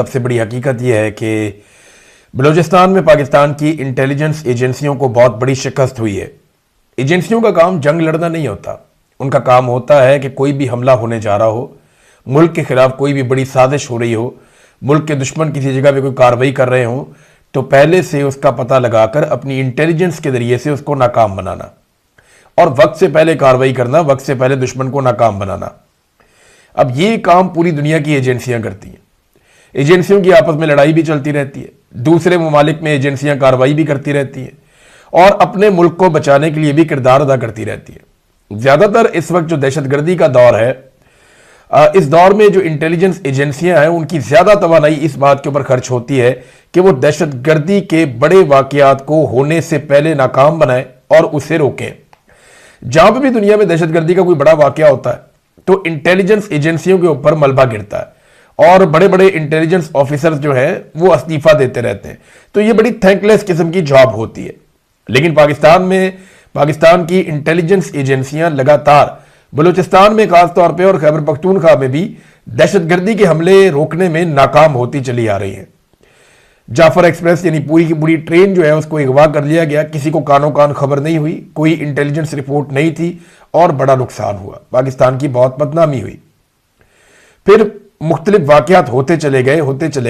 सबसे बड़ी हकीकत यह है कि बलूचिस्तान में पाकिस्तान की इंटेलिजेंस एजेंसियों को बहुत बड़ी शिकस्त हुई है। एजेंसियों का काम जंग लड़ना नहीं होता। उनका काम होता है कि कोई भी हमला होने जा रहा हो, मुल्क के खिलाफ कोई भी बड़ी साजिश हो रही हो, मुल्क के दुश्मन किसी जगह पे कोई कार्रवाई कर रहे हो, तो पहले से उसका पता लगाकर अपनी इंटेलिजेंस के जरिए से उसको नाकाम बनाना और वक्त से पहले कार्रवाई करना, वक्त से पहले दुश्मन को नाकाम बनाना। अब ये काम पूरी दुनिया की एजेंसियां करती हैं। एजेंसियों की आपस में लड़ाई भी चलती रहती है, दूसरे ममालिक में एजेंसियां कार्रवाई भी करती रहती हैं और अपने मुल्क को बचाने के लिए भी किरदार अदा करती रहती है। ज़्यादातर इस वक्त जो दहशतगर्दी का दौर है, इस दौर में जो इंटेलिजेंस एजेंसियां हैं उनकी ज़्यादा तवानाई इस बात के ऊपर खर्च होती है कि वो दहशतगर्दी के बड़े वाक़यात को होने से पहले नाकाम बनाएं और उसे रोकें। जहां पर भी दुनिया में दहशतगर्दी का कोई बड़ा वाक़या होता है तो इंटेलिजेंस एजेंसियों के ऊपर मलबा गिरता है और बड़े बड़े इंटेलिजेंस ऑफिसर्स जो हैं वो इस्तीफा देते रहते हैं। तो ये बड़ी थैंकलेस किस्म की जॉब होती है। लेकिन पाकिस्तान की इंटेलिजेंस एजेंसियां लगातार बलूचिस्तान में खासतौर पर और खैबर पख्तूनख्वा में भी दहशतगर्दी के हमले रोकने में नाकाम होती चली आ रही हैं। जाफर एक्सप्रेस यानी पूरी की पूरी ट्रेन जो है उसको अगवा कर लिया गया, किसी को कानो कान खबर नहीं हुई, कोई इंटेलिजेंस रिपोर्ट नहीं थी और बड़ा नुकसान हुआ, पाकिस्तान की बहुत बदनामी हुई। फिर मुख्तलिफ वाकयात होते चले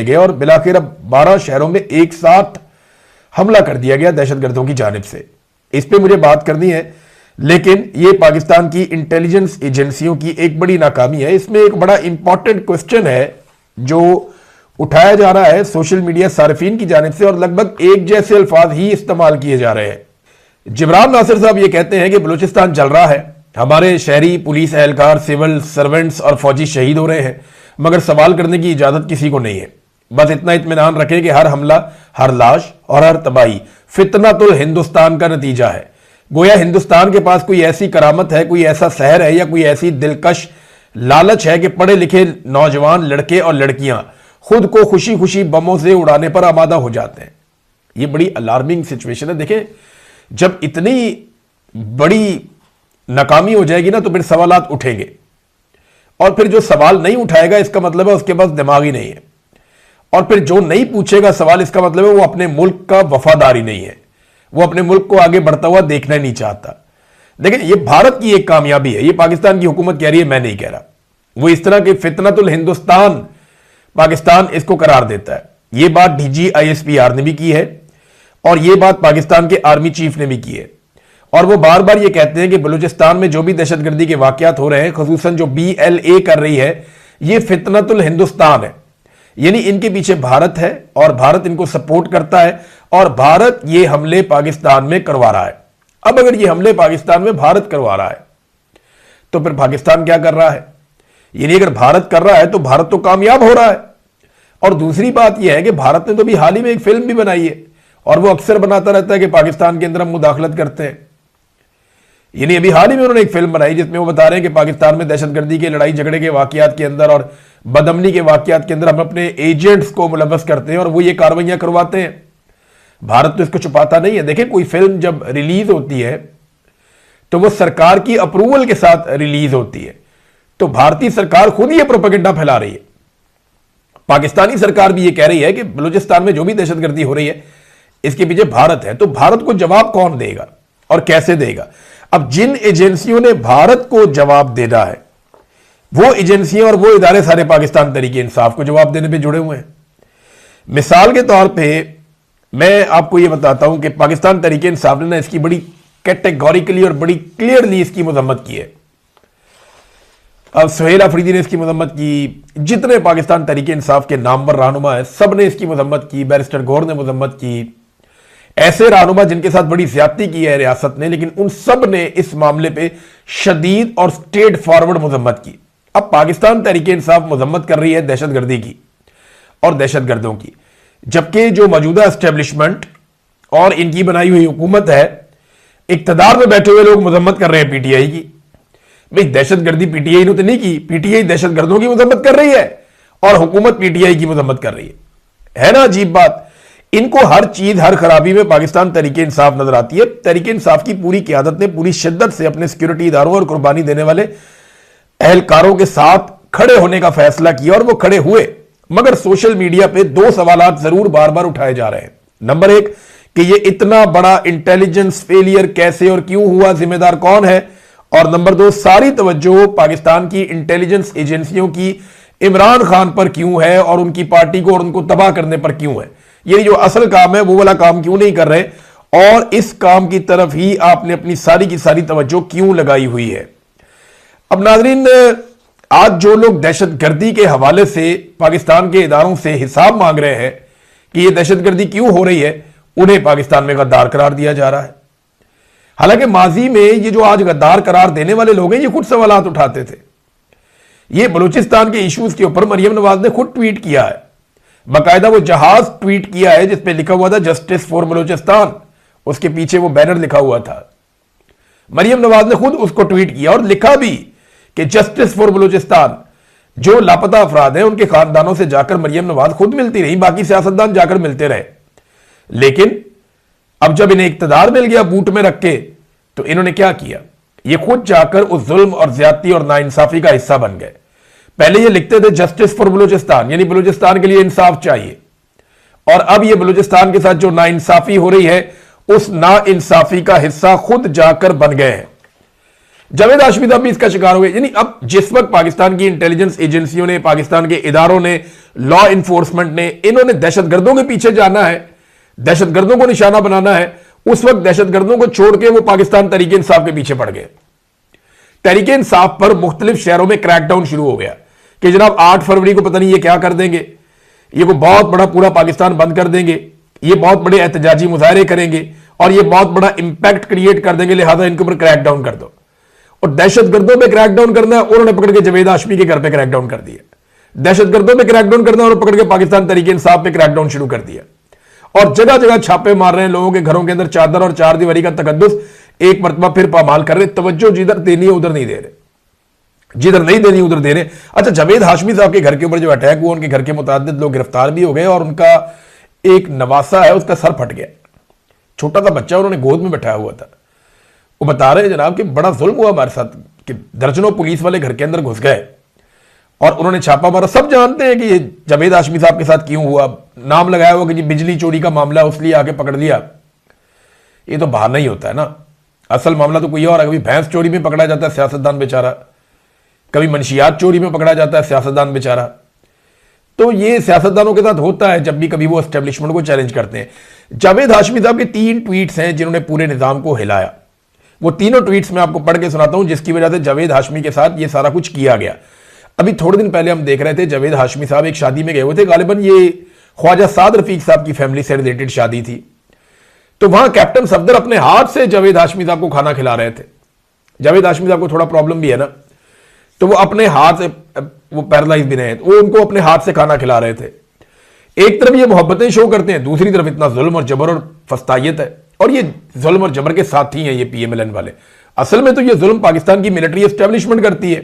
गए और बिलाखिर अब 12 शहरों में एक साथ हमला कर दिया गया दहशतगर्दों की जानिब से। इस पर मुझे बात करनी है, लेकिन यह पाकिस्तान की इंटेलिजेंस एजेंसियों की एक बड़ी नाकामी है। इसमें एक बड़ा इंपॉर्टेंट क्वेश्चन है जो उठाया जा रहा है सोशल मीडिया सार्फिन की जानिब से और लगभग एक जैसे अल्फाज ही इस्तेमाल किए जा रहे हैं। जिब्रान नासिर साहब ये कहते हैं कि बलूचिस्तान जल रहा है, हमारे शहरी, पुलिस एहलकार, सिविल सर्वेंट्स और फौजी शहीद हो रहे हैं, मगर सवाल करने की इजाजत किसी को नहीं है। बस इतना इत्मीनान रखें कि हर हमला, हर लाश और हर तबाही फितनातुल हिंदुस्तान का नतीजा है। गोया हिंदुस्तान के पास कोई ऐसी करामत है, कोई ऐसा शहर है या कोई ऐसी दिलकश लालच है कि पढ़े लिखे नौजवान लड़के और लड़कियां खुद को खुशी खुशी बमों से उड़ाने पर आमादा हो जाते हैं। यह बड़ी अलार्मिंग सिचुएशन है। देखें, जब इतनी बड़ी नाकामी हो जाएगी ना तो फिर सवालात उठेंगे और फिर जो सवाल नहीं उठाएगा इसका मतलब है उसके पास दिमाग ही नहीं है, और फिर जो नहीं पूछेगा सवाल इसका मतलब है वो अपने मुल्क का वफादार ही नहीं है, वो अपने मुल्क को आगे बढ़ता हुआ देखना ही नहीं चाहता। देखिए, ये भारत की एक कामयाबी है, ये पाकिस्तान की हुकूमत कह रही है, मैं नहीं कह रहा। वो इस तरह के फितनतुल हिंदुस्तान पाकिस्तान इसको करार देता है। ये बात DGISPR ने भी की है और ये बात पाकिस्तान के आर्मी चीफ ने भी की है और वो बार बार ये कहते हैं कि बलूचिस्तान में जो भी दहशतगर्दी के वाकयात हो रहे हैं, खुसूसन जो BLA कर रही है, ये फितनतुल हिंदुस्तान है, यानी इनके पीछे भारत है और भारत इनको सपोर्ट करता है और भारत ये हमले पाकिस्तान में करवा रहा है। अब अगर ये हमले पाकिस्तान में भारत करवा रहा है तो फिर पाकिस्तान क्या कर रहा है? यानी अगर भारत कर रहा है तो भारत तो कामयाब हो रहा है। और दूसरी बात यह है कि भारत ने तो भी हाल ही में एक फिल्म भी बनाई है और वो अक्सर बनाता रहता है कि पाकिस्तान के अंदर हम मुदाखलत करते हैं। यानी अभी हाल ही में उन्होंने एक फिल्म बनाई जिसमें वो बता रहे हैं कि पाकिस्तान में दहशतगर्दी के लड़ाई झगड़े के वाकयात के अंदर और बदअमनी के वाकयात के अंदर हम अपने एजेंट्स को मुलव्वस करते हैं और वो ये कार्रवाइयां करवाते हैं। भारत तो इसको छुपाता नहीं है। देखिए, कोई फिल्म जब रिलीज होती है तो वो सरकार की अप्रूवल के साथ रिलीज होती है, तो भारतीय सरकार खुद ये प्रोपेगेंडा फैला रही है। पाकिस्तानी सरकार भी ये कह रही है कि बलूचिस्तान में जो भी दहशतगर्दी हो रही है इसके पीछे भारत है। तो भारत को जवाब कौन देगा और कैसे देगा? अब जिन एजेंसियों ने भारत को जवाब देना है वो एजेंसियां और वो इदारे सारे पाकिस्तान तहरीक इंसाफ को जवाब देने पे जुड़े हुए हैं। मिसाल के तौर पे मैं आपको ये बताता हूं कि पाकिस्तान तहरीक इंसाफ ने ना इसकी बड़ी कैटेगोरिकली और बड़ी क्लियरली इसकी मजम्मत की है। अब सुहेल अफरीदी ने इसकी मजम्मत की, जितने पाकिस्तान तहरीक इंसाफ के नामवर रहनुमा है सब ने इसकी मजम्मत की, बैरिस्टर गौहर ने मजम्मत की, ऐसे रहनुमा जिनके साथ बड़ी ज्यादती की है रियासत ने, लेकिन उन सब ने इस मामले पे शदीद और स्ट्रेट फॉरवर्ड मजम्मत की। अब पाकिस्तान तहरीक इंसाफ मजम्मत कर रही है दहशतगर्दी की और दहशतगर्दों की, जबकि जो मौजूदा एस्टेब्लिशमेंट और इनकी बनाई हुई हुकूमत है, इक्तदार में बैठे हुए लोग मजम्मत कर रहे हैं PTI की। भाई, दहशतगर्दी PTI ने तो नहीं की, PTI दहशतगर्दों की मजम्मत कर रही है और हुकूमत PTI की मजम्मत कर रही है ना अजीब बात। इनको हर चीज, हर खराबी में पाकिस्तान तहरीक इंसाफ नजर आती है। तहरीक इंसाफ की पूरी क़यादत ने पूरी शिद्दत से अपने सिक्योरिटी इदारों और कुर्बानी देने वाले एहलकारों के साथ खड़े होने का फैसला किया और वो खड़े हुए। मगर सोशल मीडिया पे दो सवालात जरूर बार बार उठाए जा रहे हैं। नंबर एक कि ये इतना बड़ा इंटेलिजेंस फेलियर कैसे और क्यों हुआ, जिम्मेदार कौन है? और नंबर दो, सारी तवज्जो पाकिस्तान की इंटेलिजेंस एजेंसियों की इमरान खान पर क्यों है और उनकी पार्टी को और उनको तबाह करने पर क्यों है? ये जो असल काम है वो वाला काम क्यों नहीं कर रहे और इस काम की तरफ ही आपने अपनी सारी की सारी तवज्जो क्यों लगाई हुई है? अब नाजरीन, आज जो लोग दहशतगर्दी के हवाले से पाकिस्तान के इदारों से हिसाब मांग रहे हैं कि यह दहशतगर्दी क्यों हो रही है, उन्हें पाकिस्तान में गद्दार करार दिया जा रहा है। हालांकि माजी में ये जो आज गद्दार करार देने वाले लोग हैं, ये खुद सवालात उठाते थे। ये बलूचिस्तान के इश्यूज के ऊपर मरियम नवाज ने खुद ट्वीट किया है, बाकायदा वो जहाज ट्वीट किया है जिसपे लिखा हुआ था जस्टिस फॉर बलूचिस्तान, उसके पीछे वो बैनर लिखा हुआ था। मरियम नवाज ने खुद उसको ट्वीट किया और लिखा भी कि जस्टिस फॉर बलूचिस्तान। जो लापता अफराद हैं उनके खानदानों से जाकर मरियम नवाज खुद मिलती रही, बाकी सियासतदान जाकर मिलते रहे, लेकिन अब जब इन्हें इक्तदार मिल गया बूट में रख के, तो इन्होंने क्या किया? ये खुद जाकर उस जुल्म और ज्यादती और नाइंसाफी का हिस्सा बन गए। पहले ये लिखते थे जस्टिस फॉर बलूचिस्तान, यानी बलूचिस्तान के लिए इंसाफ चाहिए, और अब ये बलूचिस्तान के साथ जो नाइंसाफी हो रही है उस नाइंसाफी का हिस्सा खुद जाकर बन गए हैं। जावेद हाशमी साहब भी इसका शिकार हो गए। यानी अब जिस वक्त पाकिस्तान की इंटेलिजेंस एजेंसियों ने, पाकिस्तान के इदारों ने, लॉ इन्फोर्समेंट ने, इन्होंने दहशतगर्दों के पीछे जाना है, दहशतगर्दों को निशाना बनाना है, उस वक्त दहशतगर्दों को छोड़ के वो पाकिस्तान तहरीक इंसाफ के पीछे पड़ गए। तहरीक इंसाफ पर मुख्तलिफ शहरों में क्रैकडाउन शुरू हो गया कि जनाब 8 फरवरी को पता नहीं ये क्या कर देंगे, ये को बहुत बड़ा पूरा पाकिस्तान बंद कर देंगे, ये बहुत बड़े एहतजाजी मुजाहरे करेंगे और ये बहुत बड़ा इंपैक्ट क्रिएट कर देंगे, लिहाजा इनके ऊपर क्रैकडाउन कर दो। और दहशतगर्दों पे क्रैकडाउन करना है, उन्होंने पकड़ के जावेद हाशमी के घर पे क्रैकडाउन कर दिया। दहशतगर्दों पे क्रैकडाउन करना और पकड़ के पाकिस्तान तहरीक इंसाफ पे क्रैकडाउन शुरू कर दिया और जगह जगह छापे मार रहे हैं, लोगों के घरों के अंदर चादर और चार दीवारी का तकद्दुस एक मरतबा फिर पामाल कर रहे। तवज्जो जिधर देनी है उधर नहीं दे रहे, जिधर नहीं देनी उधर दे रहे। अच्छा, जावेद हाशमी साहब के घर के ऊपर जो अटैक हुआ, उनके घर के मुतादिद लोग गिरफ्तार भी हो गए और उनका एक नवासा है उसका सर फट गया, छोटा सा बच्चा उन्होंने गोद में बैठाया हुआ था। वो बता रहे हैं जनाब कि बड़ा जुल्म हुआ हमारे साथ, कि दर्जनों पुलिस वाले घर के अंदर घुस गए और उन्होंने छापा मारा। सब जानते हैं कि ये जावेद हाशमी साहब के साथ क्यों हुआ, नाम लगाया हुआ कि जी बिजली चोरी का मामला, उसलिए आके पकड़ लिया। ये तो बहाना ही होता है ना, असल मामला तो कोई और है। कभी भैंस चोरी में पकड़ा जाता है सियासतदान बेचारा, कभी मंशियात चोरी में पकड़ा जाता है सियासतदान बेचारा। तो ये सियासतदानों के साथ होता है जब भी कभी वो एस्टेब्लिशमेंट को चैलेंज करते हैं। जावेद हाशमी साहब के 3 ट्वीट्स हैं जिन्होंने पूरे निजाम को हिलाया। वो तीनों ट्वीट्स मैं आपको पढ़ के सुनाता हूं जिसकी वजह से जावेद हाशमी के साथ ये सारा कुछ किया गया। अभी थोड़े दिन पहले हम देख रहे थे जावेद हाशमी साहब एक शादी में गए हुए थे, गालिबन ये ख्वाजा साद रफीक साहब की फैमिली से रिलेटेड शादी थी। तो वहां कैप्टन सफदर अपने हाथ से जावेद हाशमी साहब को खाना खिला रहे थे। जावेद हाशमी साहब को थोड़ा प्रॉब्लम भी है ना, तो वो अपने हाथ से, वो पैरालाइज भी नहीं, वो उनको अपने हाथ से खाना खिला रहे थे। एक तरफ ये मोहब्बतें शो करते हैं, दूसरी तरफ इतना जुल्म और जबर और फस्तायत है, और ये जुल्म और जबर के साथी हैं ये पीएमएलएन वाले। असल में तो ये जुल्म पाकिस्तान की मिलिट्री एस्टेब्लिशमेंट करती है।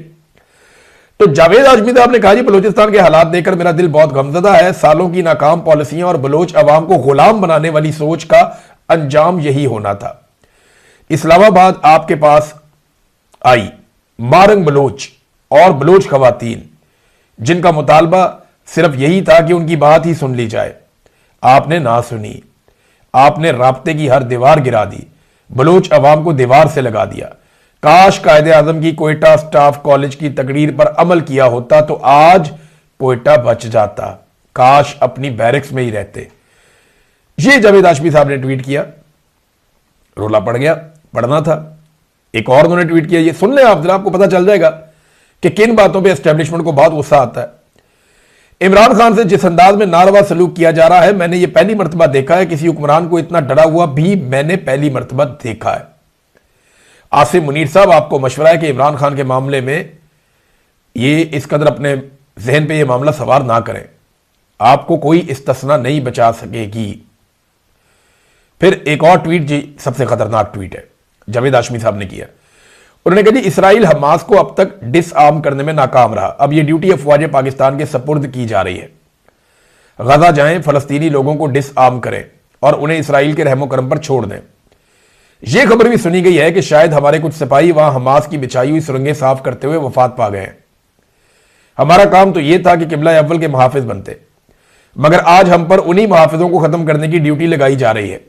तो जावेद हाशमी साहब ने कहा जी बलूचिस्तान के हालात देखकर मेरा दिल बहुत गमजदा है। सालों की नाकाम पॉलिसियां और बलोच अवाम को गुलाम बनाने वाली सोच का अंजाम यही होना था। इस्लामाबाद आपके पास आई मारंग बलोच और बलोच खवातीन, जिनका मुतालबा सिर्फ यही था कि उनकी बात ही सुन ली जाए। आपने ना सुनी, आपने राब्ते की हर दीवार गिरा दी, बलोच अवाम को दीवार से लगा दिया। काश कायदे आजम की कोयटा स्टाफ कॉलेज की तकरीर पर अमल किया होता तो आज कोयटा बच जाता, काश अपनी बैरक्स में ही रहते। ये जावेद हाशमी साहब ने ट्वीट किया, रोला पड़ गया, पढ़ना था। एक और उन्होंने ट्वीट किया, ये सुन ले आप जरा, आपको पता चल जाएगा कि किन बातों पे एस्टेब्लिशमेंट को बहुत गुस्सा आता है। इमरान खान से जिस अंदाज में नारवा सलूक किया जा रहा है, मैंने ये पहली मर्तबा देखा है। किसी हुक्मरान को इतना डरा हुआ भी मैंने पहली मर्तबा देखा है। आसिम मुनीर साहब, आपको मशवरा है कि इमरान खान के मामले में ये इस कदर अपने जहन पे ये मामला सवार ना करें, आपको कोई इस्तिस्ना नहीं बचा सकेगी। फिर एक और ट्वीट जी सबसे खतरनाक ट्वीट है जावेद हाशमी साहब ने किया। उन्होंने कहा जी इसराइल हमास को अब तक डिसआर्म करने में नाकाम रहा, अब यह ड्यूटी अफवाज पाकिस्तान के सपुर्द की जा रही है। गजा जाएं, फलस्तीनी लोगों को डिसआर्म करें और उन्हें इसराइल के रहमो करम पर छोड़ दें। यह खबर भी सुनी गई है कि शायद हमारे कुछ सिपाही वहां हमास की बिछाई हुई सुरंगें साफ करते हुए वफात पा गए हैं। हमारा काम तो यह था कि किबला अव्वल के मुहाफिज बनते, मगर आज हम पर उन्हीं मुहाफिजों को खत्म करने की ड्यूटी लगाई जा रही है।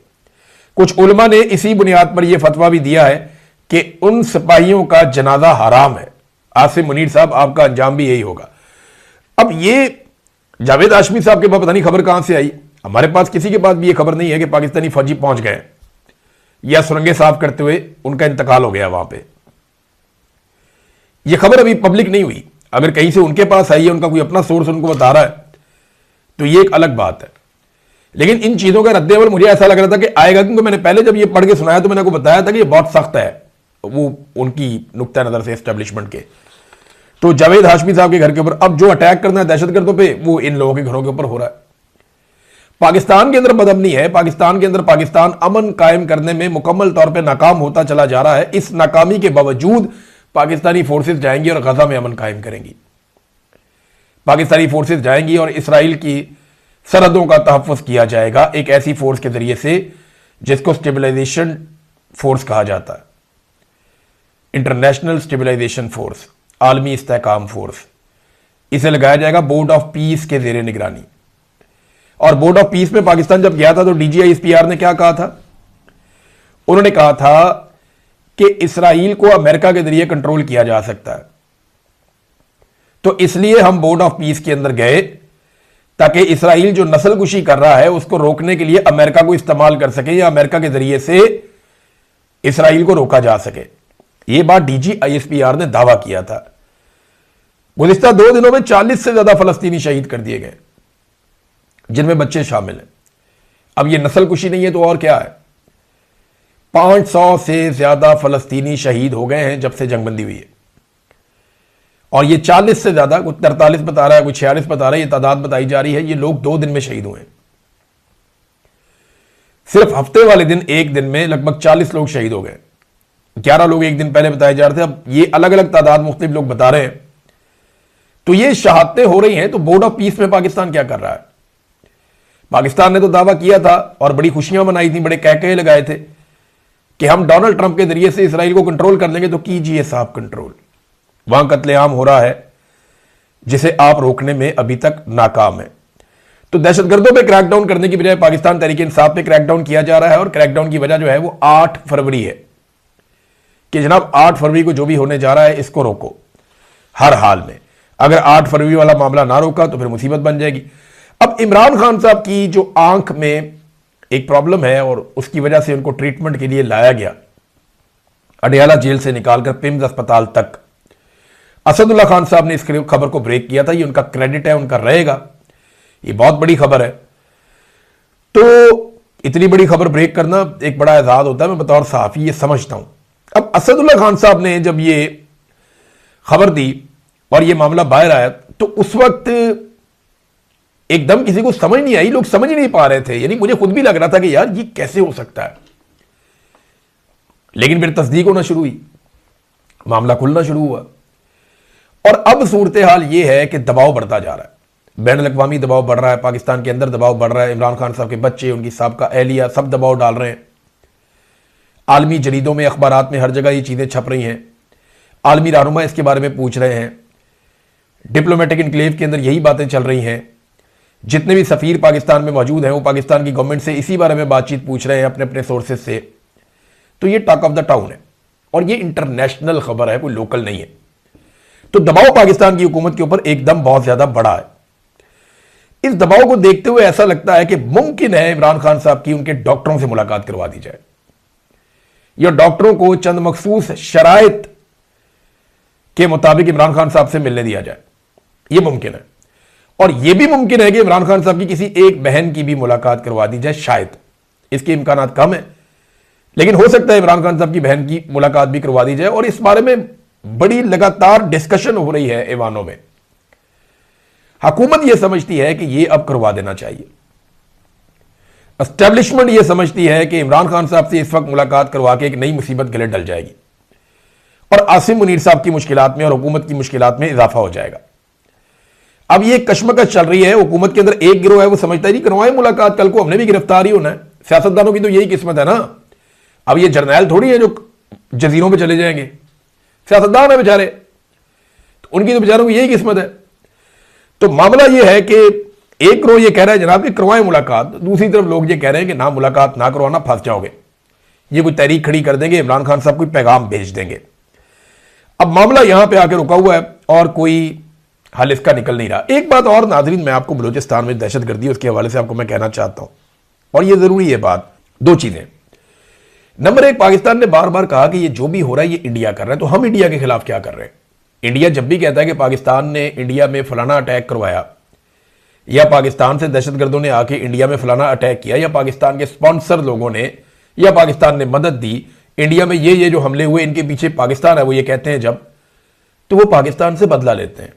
कुछ उलमा ने इसी बुनियाद पर यह फतवा भी दिया है कि उन सिपाहियों का जनाजा हराम है। आसिम मुनीर साहब, आपका अंजाम भी यही होगा। अब ये जावेद हाशमी साहब के पास पता नहीं खबर कहां से आई, हमारे पास किसी के पास भी ये खबर नहीं है कि पाकिस्तानी फौजी पहुंच गए या सुरंगें साफ करते हुए उनका इंतकाल हो गया वहां पे। ये खबर अभी पब्लिक नहीं हुई। अगर कहीं से उनके पास आई है, उनका कोई अपना सोर्स उनको बता रहा है, तो ये एक अलग बात है। लेकिन इन चीजों का रद्देअमल मुझे ऐसा लग रहा था कि आएगा, क्योंकि मैंने पहले जब ये पढ़ के सुनाया तो मैंने आपको बताया था कि ये बहुत सख्त है, वो उनकी नुक्ता नजर से एस्टेब्लिशमेंट के। तो जावेद हाशमी साहब के घर के ऊपर अब जो अटैक करना है दहशतगर्दों पे, वो इन लोगों के घरों के ऊपर हो रहा है। पाकिस्तान के अंदर बदअमनी है, पाकिस्तान के अंदर पाकिस्तान अमन कायम करने में मुकम्मल तौर पर नाकाम होता चला जा रहा है। इस नाकामी के बावजूद पाकिस्तानी फोर्सेस जाएंगी और गजा में अमन कायम करेंगी। पाकिस्तानी फोर्सेस जाएंगी और इसराइल की सरहदों का तहफ़्फ़ुज़ किया जाएगा एक ऐसी फोर्स के जरिए से जिसको स्टेबलाइजेशन फोर्स कहा जाता है, इंटरनेशनल स्टेबलाइजेशन फोर्स, आलमी इस्तेहकाम फोर्स। इसे लगाया जाएगा बोर्ड ऑफ पीस के जेर निगरानी। और बोर्ड ऑफ पीस में पाकिस्तान जब गया था तो DGISPR ने क्या कहा था? उन्होंने कहा था कि इसराइल को अमेरिका के जरिए कंट्रोल किया जा सकता है, तो इसलिए हम बोर्ड ऑफ पीस के अंदर गए ताकि इसराइल जो नस्लकुशी कर रहा है उसको रोकने के लिए अमेरिका को इस्तेमाल कर सके या अमेरिका के जरिए से इसराइल को रोका जा सके। यह बात DGISPR ने दावा किया था। गुज़िश्ता 2 दिनों में 40 से ज्यादा फलस्तीनी शहीद कर दिए गए, जिनमें बच्चे शामिल हैं। अब यह नस्लकुशी नहीं है तो और क्या है? 500 से ज्यादा फलस्तीनी शहीद हो गए हैं जब से जंगबंदी हुई है, और ये 40 से ज्यादा, कुछ 43 बता रहा है, कुछ 46 बता रहा है, ये तादाद बताई जा रही है। ये लोग 2 दिन में शहीद हुए। सिर्फ हफ्ते वाले दिन, एक दिन में लगभग 40 लोग शहीद हो गए। 11 लोग एक दिन पहले बताए जा रहे थे, अब ये अलग अलग तादाद मुख्तलिफ लोग बता रहे हैं। तो ये शहादतें हो रही हैं, तो बोर्ड ऑफ पीस में पाकिस्तान क्या कर रहा है? पाकिस्तान ने तो दावा किया था और बड़ी खुशियां मनाई थी, बड़े कहकहे लगाए थे कि हम डोनाल्ड ट्रंप के जरिए से इसराइल को कंट्रोल कर लेंगे। तो कीजिए साहब कंट्रोल। वहां कत्लेआम हो रहा है जिसे आप रोकने में अभी तक नाकाम है। तो दहशतगर्दों पे क्रैकडाउन करने की बजाय पाकिस्तान तहरीक इंसाफ पे क्रैकडाउन किया जा रहा है, और क्रैकडाउन की वजह जो है वो 8 फरवरी है कि जनाब 8 फरवरी को जो भी होने जा रहा है इसको रोको हर हाल में। अगर 8 फरवरी वाला मामला ना रोका तो फिर मुसीबत बन जाएगी। अब इमरान खान साहब की जो आंख में एक प्रॉब्लम है और उसकी वजह से उनको ट्रीटमेंट के लिए लाया गया अडयाला जेल से निकालकर पिम्स अस्पताल तक। असदुल्ला खान साहब ने इस खबर को ब्रेक किया था, ये उनका क्रेडिट है, उनका रहेगा, ये बहुत बड़ी खबर है। तो इतनी बड़ी खबर ब्रेक करना एक बड़ा एजाज होता है, मैं बतौर सहाफी ये समझता हूं। अब असदुल्ला खान साहब ने जब ये खबर दी और ये मामला बाहर आया तो उस वक्त एकदम किसी को समझ नहीं आई, लोग समझ ही नहीं पा रहे थे। यानी मुझे खुद भी लग रहा था कि यार ये कैसे हो सकता है, लेकिन फिर तस्दीक होना शुरू हुई, मामला खुलना शुरू हुआ, और अब सूरत हाल यह है कि दबाव बढ़ता जा रहा है। बैन अल-अक़वामी दबाव बढ़ रहा है, पाकिस्तान के अंदर दबाव बढ़ रहा है। इमरान खान साहब के बच्चे, उनकी साहब का एहलिया सब दबाव डाल रहे हैं। आलमी जरीदों में, अखबारात में हर जगह ये चीजें छप रही हैं। आलमी रहनुमा इसके बारे में पूछ रहे हैं। डिप्लोमेटिक इनक्लेव के अंदर यही बातें चल रही हैं। जितने भी सफीर पाकिस्तान में मौजूद हैं वो पाकिस्तान की गवर्नमेंट से इसी बारे में बातचीत पूछ रहे हैं अपने अपने सोर्सेज से। तो ये टॉक ऑफ द टाउन है और ये इंटरनेशनल खबर है, कोई लोकल नहीं है। तो दबाव पाकिस्तान की हुकूमत के ऊपर एकदम बहुत ज्यादा बड़ा है। इस दबाव को देखते हुए ऐसा लगता है कि मुमकिन है इमरान खान साहब की उनके डॉक्टरों से मुलाकात करवा दी जाए, या डॉक्टरों को चंद मखसूस शराइत के मुताबिक इमरान खान साहब से मिलने दिया जाए। यह मुमकिन है, और यह भी मुमकिन है कि इमरान खान साहब की किसी एक बहन की भी मुलाकात करवा दी जाए। शायद इसके इम्कानात कम है, लेकिन हो सकता है इमरान खान साहब की बहन की मुलाकात भी करवा दी जाए। और इस बारे में बड़ी लगातार डिस्कशन हो रही है ऐवानों में। हुकूमत यह समझती है कि यह अब करवा देना चाहिए। एस्टेब्लिशमेंट यह समझती है कि इमरान खान साहब से इस वक्त मुलाकात करवा के एक नई मुसीबत गले डल जाएगी और आसिम मुनीर साहब की मुश्किलात में और हुकूमत की मुश्किलात में इजाफा हो जाएगा। अब यह कशमकश चल रही है हुकूमत के अंदर। एक गिरोह है वो समझता है जी करवाएं मुलाकात, कल को हमने भी गिरफ्तार ही होना है। सियासतदानों की तो यही किस्मत है ना। अब ये जर्नैल थोड़ी है जो जजीरों पे चले जाएंगे, सियासतदान है बेचारे, तो उनकी तो बेचारों की यही किस्मत है। तो मामला यह है कि एक रो ये कह रहा है जनाब कि करवाएं मुलाकात, दूसरी तरफ लोग ये कह रहे हैं कि ना मुलाकात ना करवाना, फंस जाओगे, ये कोई तहरीक खड़ी कर देंगे, इमरान खान साहब कोई पैगाम भेज देंगे। अब मामला यहां पे आके रुका हुआ है और कोई हल इसका निकल नहीं रहा। एक बात और नाजरीन, मैं आपको बलूचिस्तान में दहशतगर्दी उसके हवाले से आपको मैं कहना चाहता हूं, और ये जरूरी है बात। दो चीजें, नंबर एक, पाकिस्तान ने बार बार कहा कि ये जो भी हो रहा है ये इंडिया कर रहा है, तो हम इंडिया के खिलाफ क्या कर रहे हैं? इंडिया जब भी कहता है कि पाकिस्तान ने इंडिया में फलाना अटैक करवाया, या पाकिस्तान से दहशतगर्दों ने आके इंडिया में फलाना अटैक किया, या पाकिस्तान के स्पॉन्सर लोगों ने या पाकिस्तान ने मदद दी, इंडिया में ये जो हमले हुए इनके पीछे पाकिस्तान है, वो ये कहते हैं जब, तो वो पाकिस्तान से बदला लेते हैं,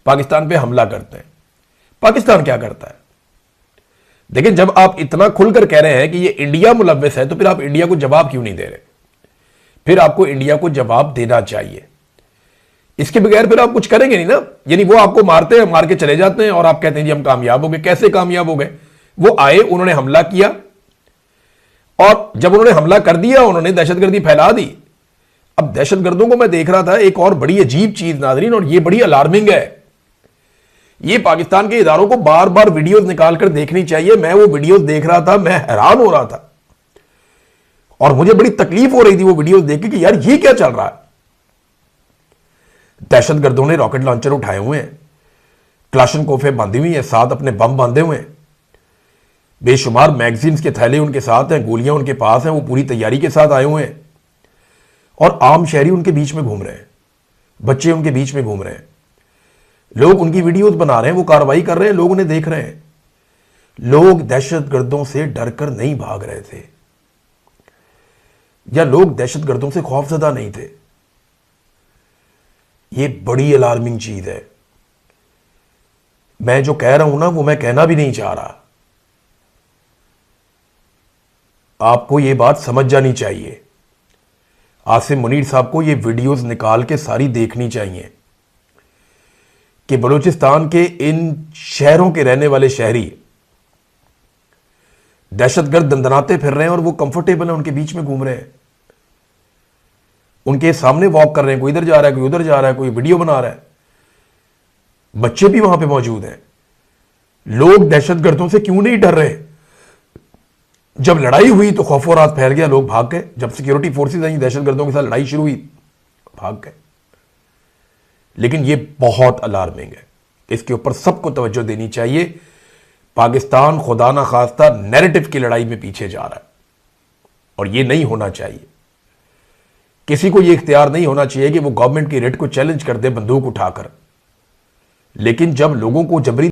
पाकिस्तान पे हमला करते हैं। पाकिस्तान क्या करता है? देखिए, जब आप इतना खुलकर कह रहे हैं कि ये इंडिया मुलव्विस है, तो फिर आप इंडिया को जवाब क्यों नहीं दे रहे? फिर आपको इंडिया को जवाब देना चाहिए। इसके बगैर फिर आप कुछ करेंगे नहीं ना। यानी वो आपको मारते हैं, मार के चले जाते हैं और आप कहते हैं जी हम कामयाब हो गए। कैसे कामयाब हो गए? वो आए, उन्होंने हमला किया, और जब उन्होंने हमला कर दिया उन्होंने दहशतगर्दी फैला दी। अब दहशतगर्दों को मैं देख रहा था, एक और बड़ी अजीब चीज नाज़रीन, और ये बड़ी अलार्मिंग है। ये पाकिस्तान के इदारों को बार बार वीडियोस निकालकर देखनी चाहिए। मैं वो वीडियोस देख रहा था, मैं हैरान हो रहा था और मुझे बड़ी तकलीफ हो रही थी वो वीडियोस देख के कि यार ये क्या चल रहा है। दहशतगर्दों ने रॉकेट लॉन्चर उठाए हुए हैं, क्लाशनकोफे बांधी हुई है, साथ अपने बम बांधे हुए हैं, बेशुमार मैगजीन्स के थैले उनके साथ हैं, गोलियां उनके पास हैं, वो पूरी तैयारी के साथ आए हुए हैं, और आम शहरी उनके बीच में घूम रहे हैं, बच्चे उनके बीच में घूम रहे हैं, लोग उनकी वीडियोस बना रहे हैं, वो कार्रवाई कर रहे हैं, लोग उन्हें देख रहे हैं। लोग दहशतगर्दों से डरकर नहीं भाग रहे थे, या लोग दहशतगर्दों से खौफजदा नहीं थे। ये बड़ी अलार्मिंग चीज है। मैं जो कह रहा हूं ना, वो मैं कहना भी नहीं चाह रहा। आपको ये बात समझ जानी चाहिए। आसिम मुनीर साहब को ये वीडियोस निकाल के सारी देखनी चाहिए कि बलूचिस्तान के इन शहरों के रहने वाले शहरी दहशतगर्द दंदनाते फिर रहे हैं और वो कंफर्टेबल हैं, उनके बीच में घूम रहे हैं, उनके सामने वॉक कर रहे हैं, कोई इधर जा रहा है, कोई उधर जा रहा है, कोई वीडियो बना रहा है, बच्चे भी वहां पे मौजूद हैं। लोग दहशतगर्दों से क्यों नहीं डर रहे? जब लड़ाई हुई तो खौफो रात फैल गया, लोग भाग गए। जब सिक्योरिटी फोर्सेस आई, दहशतगर्दों के साथ लड़ाई शुरू हुई, भाग गए। लेकिन यह बहुत अलार्मिंग है, इसके ऊपर सबको तवज्जो देनी चाहिए। पाकिस्तान खुदा ना खास्ता नैरेटिव की लड़ाई में पीछे जा रहा है, और यह नहीं होना चाहिए। किसी को यह इख्तियार नहीं होना चाहिए कि वो गवर्नमेंट की रेट को चैलेंज कर दे बंदूक उठाकर। लेकिन जब लोगों को जबरी